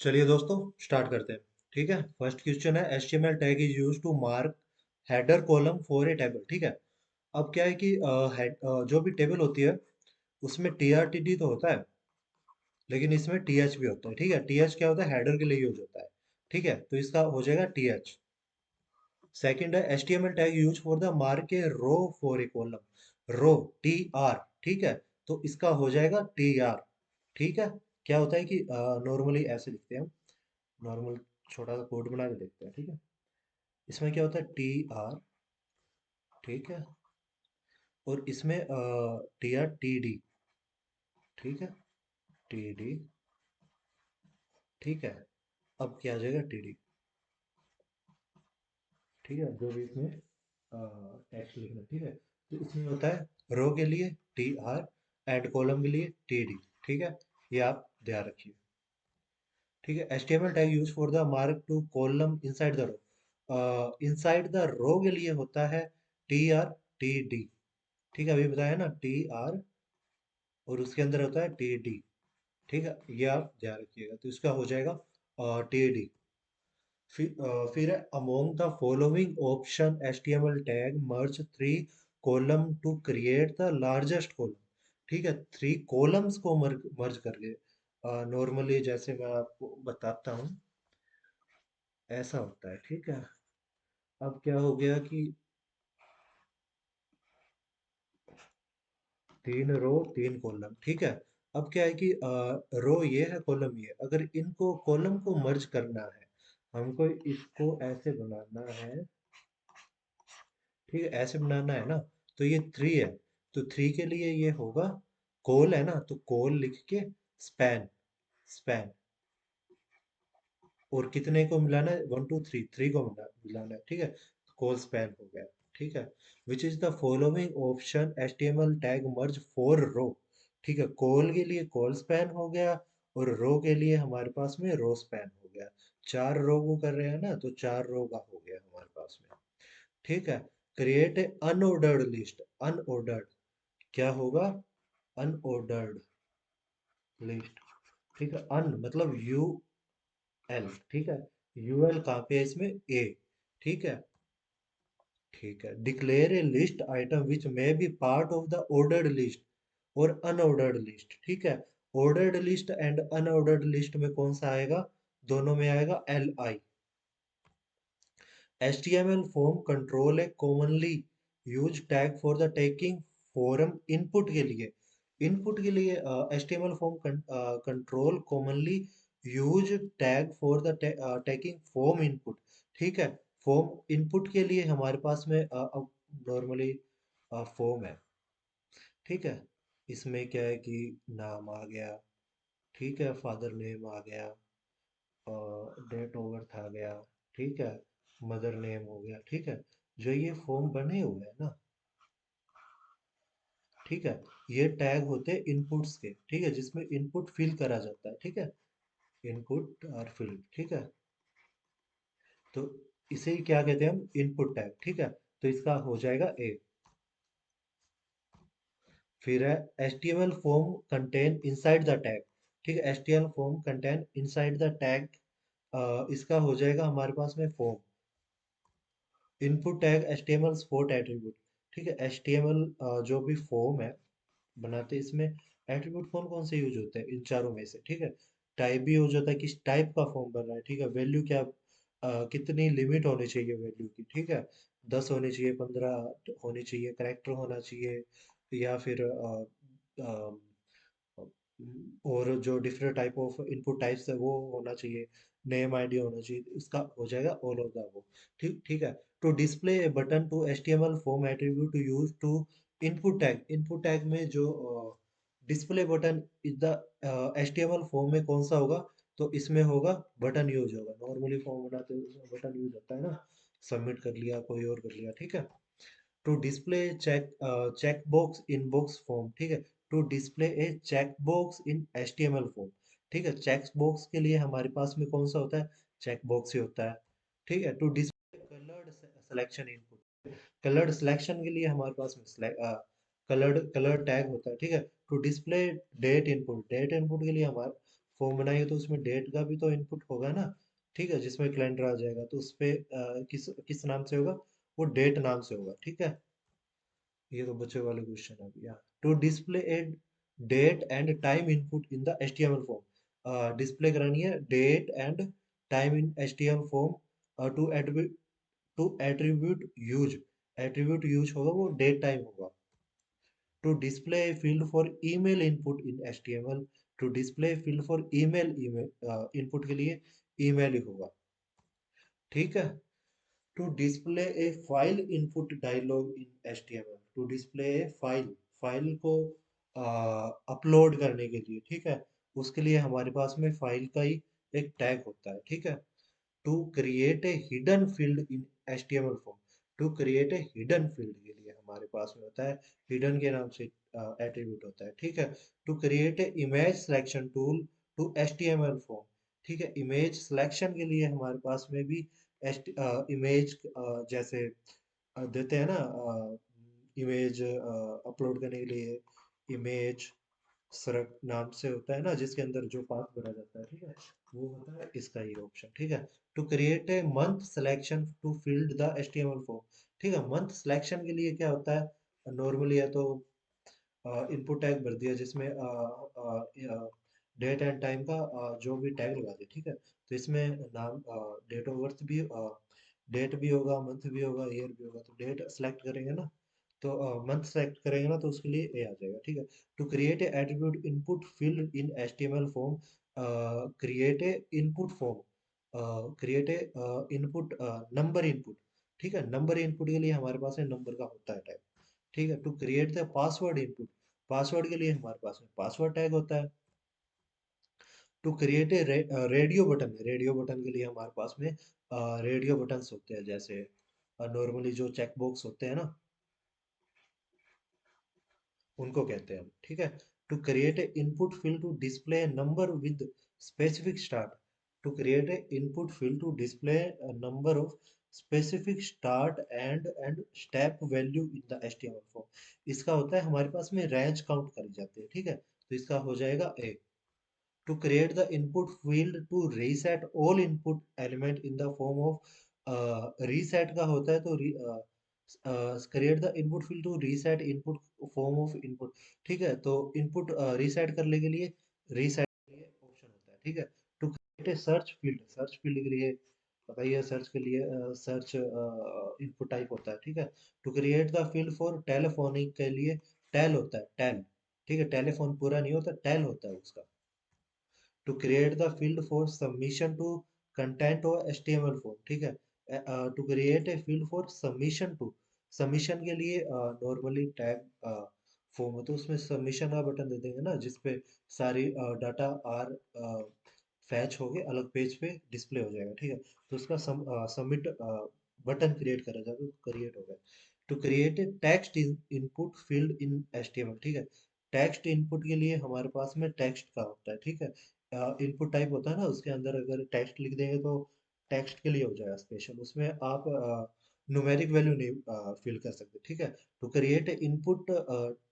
चलिए दोस्तों, स्टार्ट करते हैं। ठीक है, फर्स्ट क्वेश्चन है HTML tag is use to mark header column for a table. ठीक है, अब क्या है कि जो भी टेबल होती है उसमें TRTD तो होता है, लेकिन इसमें TH भी होता है। ठीक है, TH क्या होता है, हेडर के लिए यूज होता है। ठीक है, तो इसका हो जाएगा TH। सेकंड है HTML tag use for the mark a row for a column. Row, TR। ठीक है, तो इसका हो जाएगा TR। ठीक है, क्या होता है कि नॉर्मली ऐसे लिखते हैं हम। नॉर्मल छोटा सा कोड बना के देखते हैं। ठीक है, इसमें क्या होता है, TR। ठीक है, और इसमें TRTD। ठीक है, TD। ठीक है, अब क्या आ जाएगा, TD। ठीक है, जो भी इसमें टेक्स्ट लिखना। ठीक है, तो इसमें होता है रो के लिए TR एंड कॉलम के लिए TD। ठीक है, ये आप ध्यान रखिए। ठीक है, HTML tag use for the mark to column inside the row. Inside the row के लिए होता है TRTD। ठीक है, अभी बताया ना, TR, और उसके अंदर होता है TD। ठीक है, ये आप ध्यान रखिएगा, तो इसका हो जाएगा TD। फिर among the following option HTML tag merge three column to create the largest column. ठीक है, थ्री कॉलम्स को मर्ज करके, नॉर्मली जैसे मैं आपको बताता हूँ, ऐसा होता है। ठीक है, अब क्या हो गया कि तीन रो तीन कॉलम। ठीक है, अब क्या है कि रो ये है, कॉलम ये है। अगर इनको कॉलम को मर्ज करना है, हमको इसको ऐसे बनाना है। ठीक है, ऐसे बनाना है ना, तो ये थ्री है, तो थ्री के लिए ये होगा कॉल है ना, तो कॉल लिख के स्पैन, स्पैन। और कितने को मिलाना है, वन टू थ्री, थ्री को मिलाना है। ठीक है, कॉल स्पैन हो गया। ठीक है, which is the following option HTML tag merge for row. ठीक है, कॉल के लिए कॉल स्पैन हो गया, और रो के लिए हमारे पास में रो स्पैन हो गया। चार रो को कर रहे हैं ना, तो चार रो का हो गया हमारे पास में। ठीक है, create a unordered list. Unordered क्या होगा, अनऑर्डर्ड लिस्ट। ठीक है, अन मतलब UL। ठीक है, UL कहाँ पे है इसमें, A। ठीक है, ठीक है, declare a list item which में be part of the ordered list और अनऑर्डर्ड लिस्ट। ठीक है, ordered list and unordered list में कौन सा आएगा, दोनों में आएगा LI। HTML form control है commonly use tag for the taking form input के लिए। इनपुट के लिए HTML form control commonly use tag for the taking form input. ठीक है, फॉर्म इनपुट के लिए हमारे पास में नॉर्मली फॉर्म है। ठीक है, इसमें क्या है कि नाम आ गया। ठीक है, फादर नेम आ गया, डेट ऑफ बर्थ आ गया। ठीक है, मदर नेम हो गया। ठीक है, जो ये फॉर्म बने हुए हैं ना, ठीक है, ये टैग होते हैं इनपुट्स के। ठीक है, जिसमें इनपुट फिल करा जाता है। ठीक है, इनपुट और फिल। ठीक है, तो इसे ही क्या कहते हैं हम, इनपुट टैग। ठीक है, तो इसका हो जाएगा A। फिर है HTML form contain inside the tag. ठीक है, HTML form contain inside the tag, इसका हो जाएगा हमारे पास में form. Input tag HTML support attribute. ठीक है, HTML जो भी फॉर्म है बनाते हैं, इसमें एट्रीब्यूट कौन कौन से यूज होते हैं, इन चारों में से। ठीक है, टाइप भी यूज होता है, किस टाइप का फॉर्म बन रहा है। ठीक है, वैल्यू क्या, कितनी लिमिट होनी चाहिए वैल्यू की। ठीक है, 10 होनी चाहिए, 15 होनी चाहिए, करेक्टर होना चाहिए, या फिर और जो different type of input types है वो होना चाहिए, नेम आईडी होना चाहिए। इसका हो जाएगा ऑल ऑफ द वो। ठीक ठीक है, to display a button to HTML form attribute to use to input tag. Input tag में जो display button is the HTML form में कौन सा होगा, तो इसमें होगा बटन यूज होगा। नॉर्मली फॉर्म बनाते हैं उसमें बटन यूज होता है ना, सबमिट कर लिया, कोई और कर लिया। ठीक है, to display check box in box form. ठीक है, to display a check box in HTML form. ठीक है, चेक बॉक्स के लिए हमारे पास में कौन सा होता है, चेक बॉक्स ही होता है। ठीक है, to display coloured selection input. Coloured selection के लिए हमारे पास में कलर्ड कलर टैग होता है। ठीक है, to display date input. Date input के लिए हमारे फॉर्म बनाएंगे तो उसमें डेट का भी तो इनपुट होगा ना, ठीक है, जिसमें कैलेंडर आ जाएगा तो उस पे किस किस नाम से होगा, वो डेट नाम से होगा, ठीक है। ये तो बच्चे वाले क्वेश्चन है भैया। To display a date and time input in the HTML form, display करानी है date and time in HTML form to attribute use, attribute use होगा वो डेट टाइम होगा। To display field for email input in HTML, to display field for email, email input के लिए email ही होगा, ठीक है। To display a file input dialog in HTML, to display a file, file को upload करने के लिए, ठीक है, उसके लिए हमारे पास में फाइल का ही एक टैग होता है, ठीक है। To create a hidden field in HTML form, to create a hidden field के लिए हमारे पास में होता है, हिडन के नाम से एट्रीब्यूट होता है, ठीक है। To create a image selection tool to HTML form, ठीक है, इमेज सिलेक्शन के लिए हमारे पास में भी इमेज जैसे देते हैं ना, इमेज अपलोड करने के लिए इमेज सरक नाम से होता है ना, जिसके अंदर जो पाथ भरा जाता है, ठीक है, वो होता है इसका ये ऑप्शन, ठीक है। To create a month selection to field the HTML form, ठीक है, मंथ सिलेक्शन के लिए क्या होता है, नॉर्मली है तो इनपुट टैग भर दिया जिसमें डेट एंड टाइम का जो भी टैग लगा दिया, ठीक है। तो इसमें नाम डेट ऑफ बर्थ भी, डेट भी होगा, मंथ भी होगा, ईयर भी होगा, तो डेट सेलेक्ट करेंगे ना, तो मंथ सेलेक्ट करेंगे ना तो उसके लिए ए आ जाएगा, ठीक है। To create a attribute input field in HTML form, create a input form, create a input number input, ठीक है, नंबर इनपुट के लिए हमारे पास नंबर का होता है टैग, ठीक है। To create the password input, password के लिए हमारे पास में पासवर्ड टैग होता है। To create a radio button, radio button के लिए हमारे पास में रेडियो बटन्स होते हैं, जैसे नॉर्मली जो चेक बॉक्स होते हैं ना, उनको कहते हैं, ठीक है। To create a input field to display number with specific start, to create a input field to display number of specific start and step value in the HTML form, इसका होता है हमारे पास में रेंज काउंट करी जाती है, ठीक है, तो इसका हो जाएगा ए। to create the input field to reset all input element in the form of reset का होता है तो create the input field to reset input form of input, ठीक है, तो input reset करने के लिए reset के लिए ऑप्शन होता है, ठीक है। to create a search field, search field के लिए बताइए, सर्च के लिए सर्च इनपुट टाइप होता है, ठीक है। To create the field for telephonic के लिए टेल होता है, टेल, ठीक है, टेलीफोन पूरा नहीं होता, टेल होता है उसका। To create the field for submission to content और एचटीएमएल फॉर्म, ठीक है। To create a field for submission to, submission के लिए नॉर्मली टैग फॉर्म है तो उसमें सबमिशन का बटन दे देंगे ना, जिसपे सारी डाटा आर फैच होके अलग पेज पे डिस्प्ले हो जाएगा, ठीक है, तो उसका सबमिट बटन क्रिएट करा जाएगा, क्रिएट हो गया। To create a text input field in HTML, ठीक है, टेक्स्ट इनपुट के लिए हमारे पास में टेक्स्ट का होता है, ठीक है, इनपुट टाइप होता है ना, उसके अंदर अगर टेक्स्ट लिख देंगे तो टेक्स्ट के लिए हो जाएगा स्पेशल, उसमें आप न्यूमेरिक वैल्यू नहीं फिल कर सकते, ठीक है। To create input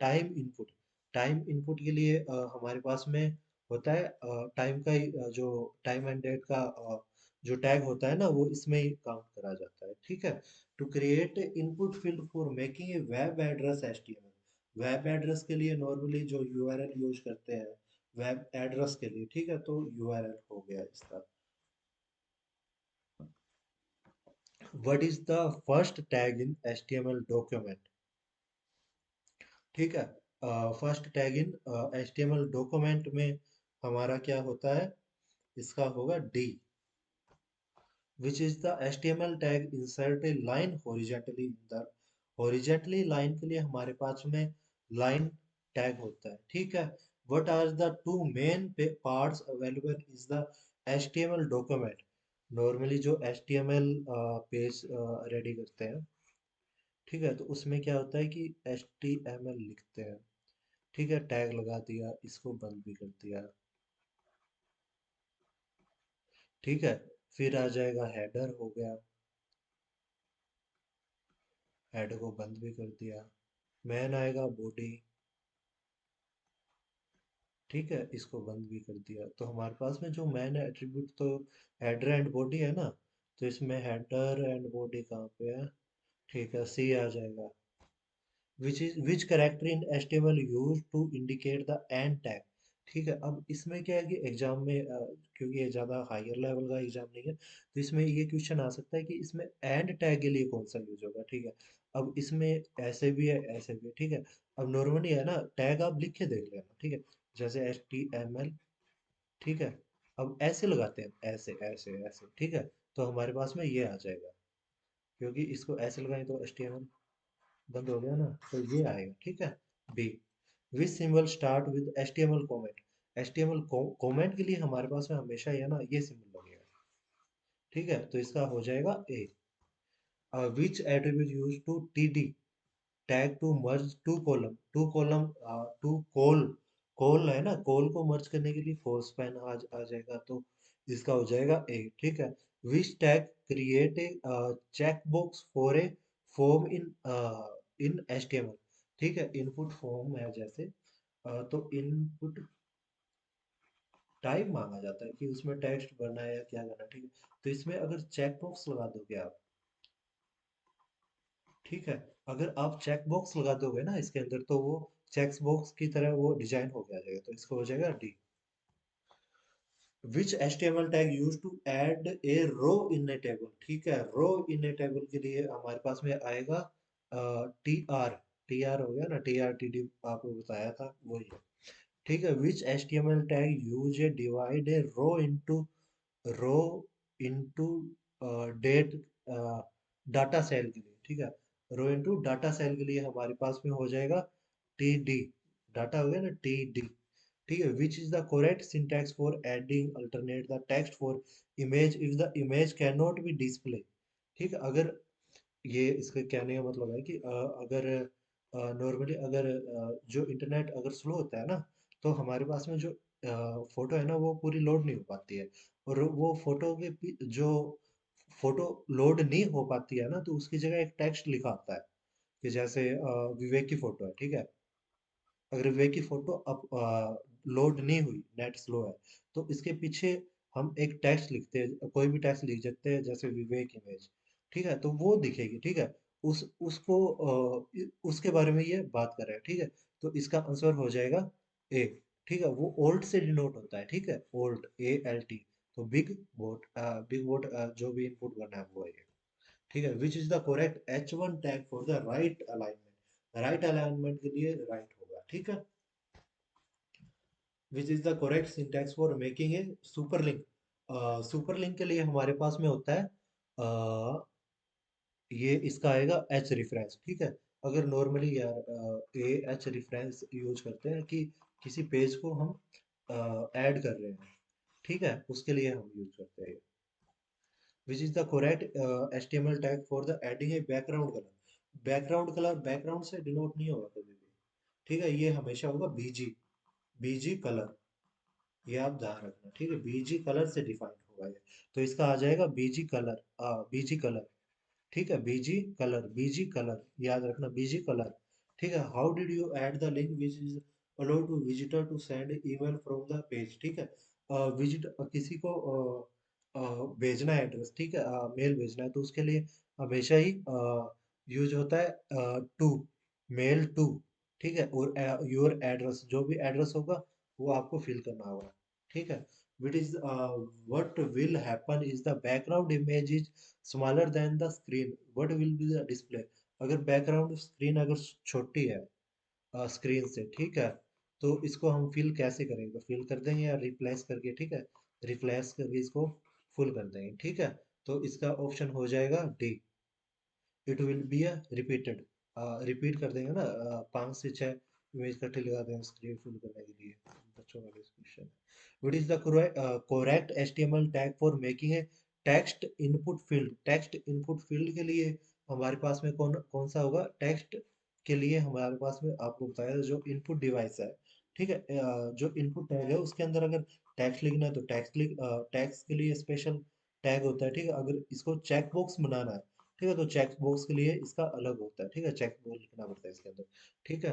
time input, time input के लिए हमारे पास में होता है टाइम का जो टाइम एंड डेट का जो टैग होता है ना वो इसमें ही काउंट करा जाता है, ठीक है। To create input field for making a web address HTML, web address के लिए नॉर्मली जो यूआरएल यूज करते हैं वेब एड्रेस के लिए, ठीक है, तो यूआरएल हो गया इसका। What is the first tag in HTML document, ठीक है, first tag in HTML document में हमारा क्या होता है, इसका होगा D, which is the HTML tag insert a line horizontally in the, horizontally line के लिए हमारे पास में line tag होता है, ठीक है। what are the two main parts available is the HTML document, normally जो HTML पेज रेडी करते हैं, ठीक है, तो उसमें क्या होता है कि HTML लिखते हैं, ठीक है, टैग लगा दिया, इसको बंद भी कर दिया, ठीक है। फिर आ जाएगा हेडर हो गया, हेड को बंद भी कर दिया, मैन आएगा बॉडी, ठीक है, इसको बंद भी कर दिया। तो हमारे पास में जो मैन एट्रीब्यूट तो हेडर एंड बॉडी है ना, तो इसमें हेडर एंड बॉडी कहाँ पे है? ठीक है, सी आ जाएगा। which character in HTML used to indicate the end tag। ठीक है, अब इसमें क्या है कि एग्जाम में क्योंकि ये ज़्यादा हायर लेवल का एग्जाम नहीं है, तो इसमें ये क्वेश्चन आ सकता है कि इसमें एंड टैग के लिए कौन सा यूज होगा। ठीक है, अब इसमें ऐसे भी है, ऐसे भी है। ठीक है, अब नॉर्मली है ना, टैग आप लिख के देख लेना। ठीक है, जैसे HTML। ठीक है, अब ऐसे लगाते हैं, ऐसे ऐसे ऐसे। ठीक है, तो हमारे पास में ये आ जाएगा, क्योंकि इसको ऐसे लगाएं तो HTML बंद हो गया ना, तो ये आएगा। ठीक है, B which symbol start with HTML comment. HTML comment के लिए हमारे पास में हमेशा ये ना ये सिंबल लगेगा। ठीक है, तो इसका हो जाएगा A. Which attribute use to TD tag to merge two column to col. Col है ना, कॉल को मर्ज करने के लिए फोर स्पैन आ जाएगा, तो इसका हो जाएगा ए। ठीक है, which tag create a check box for a form in HTML। ठीक है, इनपुट फॉर्म है जैसे, तो इनपुट टाइप मांगा जाता है कि उसमें टेक्स्ट भरना है या क्या करना है। ठीक है, तो इसमें अगर चेक बॉक्स लगा दोगे आप। ठीक है, अगर आप चेक बॉक्स लगा दोगे ना इसके अंदर, तो वो चेक बॉक्स की तरह वो डिजाइन हो गया जाएगा, तो इसको हो जाएगा डी। विच HTML tag use to add a row in a table. ठीक है, रो इन ए टेबल के लिए हमारे पास में आएगा TR। TR हो गया ना, TR TD आपको बताया था वही है। ठीक है, विच HTML टैग यूज ए डिवाइड ए रो इनटू डेट डाटा सेल के लिए। ठीक है, रो इनटू डाटा सेल के लिए हमारे पास में हो जाएगा TD। डाटा हो गया ना, TD। ठीक है, which is the correct syntax for adding alternate the text for image if the image can not be display. ठीक है, अगर ये इसका कहने का मतलब है कि अगर नॉर्मली अगर जो इंटरनेट अगर स्लो होता है ना, तो हमारे पास में जो फोटो है ना वो पूरी लोड नहीं हो पाती है। और वो फोटो के जो फोटो लोड नहीं हो पाती है ना, तो उसकी जगह एक टेक्स्ट लिखा आता है कि जैसे विवेक की फोटो है। ठीक है, अगर विवेक की फोटो अब लोड नहीं हुई, नेट स्लो है, तो इसके पीछे हम एक टेक्स्ट लिखते हैं, कोई भी टेक्स्ट लिख सकते हैं, जैसे विवेक इमेज। ठीक है, तो वो दिखेगी। ठीक है, उसको उसके बारे में ये बात कर रहे हैं। ठीक है, तो इसका आंसर हो जाएगा ए। ठीक है, वो ओल्ड से डिनोट होता है। ठीक है, ओल्ड, ALT। तो बिग बोट जो भी इनपुट करना है वो है। ठीक है, which is the correct H1 tag for the right alignment. Right alignment के लिए राइट होगा। ठीक है, which is the correct syntax for making A super link. Super link के लिए हमारे पास में होता है ये इसका आएगा H रेफरेंस। ठीक है, अगर नॉर्मली यार H रेफरेंस यूज करते हैं कि किसी पेज को हम ऐड कर रहे हैं। ठीक है, उसके लिए हम यूज करते हैं। विच is the correct HTML tag for the adding a background colour. Background colour background से डिनोट नहीं होगा कभी भी। ठीक है, ये हमेशा होगा BG कलर। ये आप ध्यान रखना। ठीक है, बीजी कलर से डिफाइन होगा ये, तो इसका आ जाएगा बीजी कलर। बीजी कलर। ठीक है, बीजी कलर याद रखना, बीजी कलर। ठीक है, how did you add the link which is allow to visitor to send email from the page. ठीक है, विजिट किसी को भेजना है एड्रेस। ठीक है, मेल भेजना है, तो उसके लिए हमेशा ही यूज होता है टू, मेल टू। ठीक है, और योर एड्रेस, जो भी एड्रेस होगा वो आपको फिल करना होगा। ठीक है, विट is what will happen is the background image is smaller than the screen, what will be the display। अगर बैकग्राउंड स्क्रीन अगर छोटी है स्क्रीन से। ठीक है, तो इसको हम फिल कैसे करेंगे, तो फिल कर देंगे या रिप्लेस करके। ठीक है, रिप्लेस करके इसको फुल कर देंगे। ठीक है, तो इसका ऑप्शन हो जाएगा D. It will be a repeated. Repeat कर देंगे ना, 5 से 6 इमेज इकट्ठे लगा देंगे स्क्रीन फुल करने के लिए। बच्चों का question, what is the correct HTML tag for making A text input field. Text input field के लिए हमारे पास में कौन कौन सा होगा? टेक्स्ट के लिए हमारे पास में आपको बताया जो इनपुट डिवाइस है। ठीक है, जो इनपुट टैग है उसके अंदर अगर टेक्स्ट लिखना है तो टेक्स्ट के लिए स्पेशल टैग होता है। ठीक है, अगर इसको चेक बॉक्स बनाना है, ठीक है, तो चेक बॉक्स के लिए इसका अलग होता है। ठीक है, चेक बॉक्स लिखना पड़ता है इसके अंदर। ठीक है,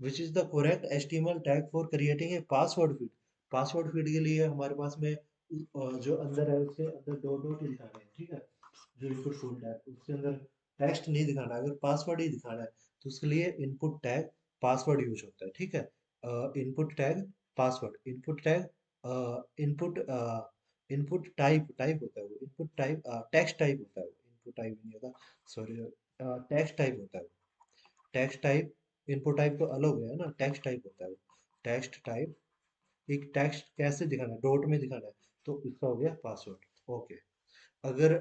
which is the correct HTML tag for creating a password feed. Password feed के लिए हमारे पास में जो अंदर है उसके अंदर डॉट डॉट ही दिखाना है, ठीक है। जो इनपुट फील्ड है उसके अंदर टेक्स्ट नहीं दिखाना है, अगर पासवर्ड ही दिखाना है तो उसके लिए इनपुट टैग पासवर्ड यूज होता है, ठीक है। Input tag password, input tag input input type type होता है वो, इनपुट टाइप टेक्स्ट टाइप होता है वो, इनपुट टाइप नहीं होता, सॉरी, टेक्स्ट टाइप होता है वो। टेक्स्ट टाइप, इनपुट टाइप तो अलग है ना, टेक्स्ट टाइप होता है वो। टेक्स्ट टाइप, एक टेक्स्ट कैसे दिखाना है, डॉट में दिखाना है, तो इसका हो गया पासवर्ड। ओके। अगर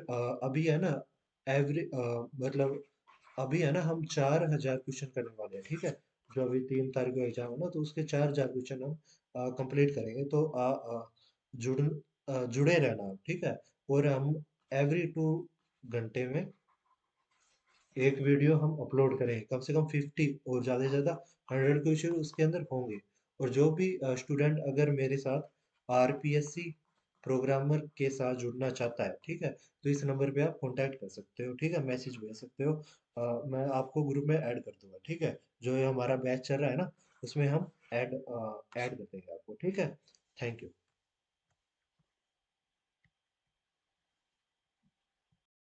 अभी है ना एवरी मतलब अभी है ना हम 4,000 क्वेश्चन करने वाले हैं, ठीक है। जो अभी 3 तारीख को एग्जाम है ना, तो उसके 4,000 क्वेश्चन हम कंप्लीट करेंगे, तो जुड़े रहना आप, ठीक है। और हम एवरी 2 घंटे में एक वीडियो हम अपलोड करेंगे, कम से कम 50 और ज़्यादा से ज़्यादा 100 क्वेश्चन उसके अंदर होंगे। और जो भी स्टूडेंट अगर मेरे साथ RPSC प्रोग्रामर के साथ जुड़ना चाहता है, ठीक है, तो इस नंबर पे आप कांटेक्ट कर सकते हो, ठीक है, मैसेज भेज सकते हो। मैं आपको ग्रुप में ऐड कर दूंगा, ठीक है। जो ये हमारा बैच चल रहा है ना, उसमें हम ऐड कर देंगे आपको, ठीक है। Thank you.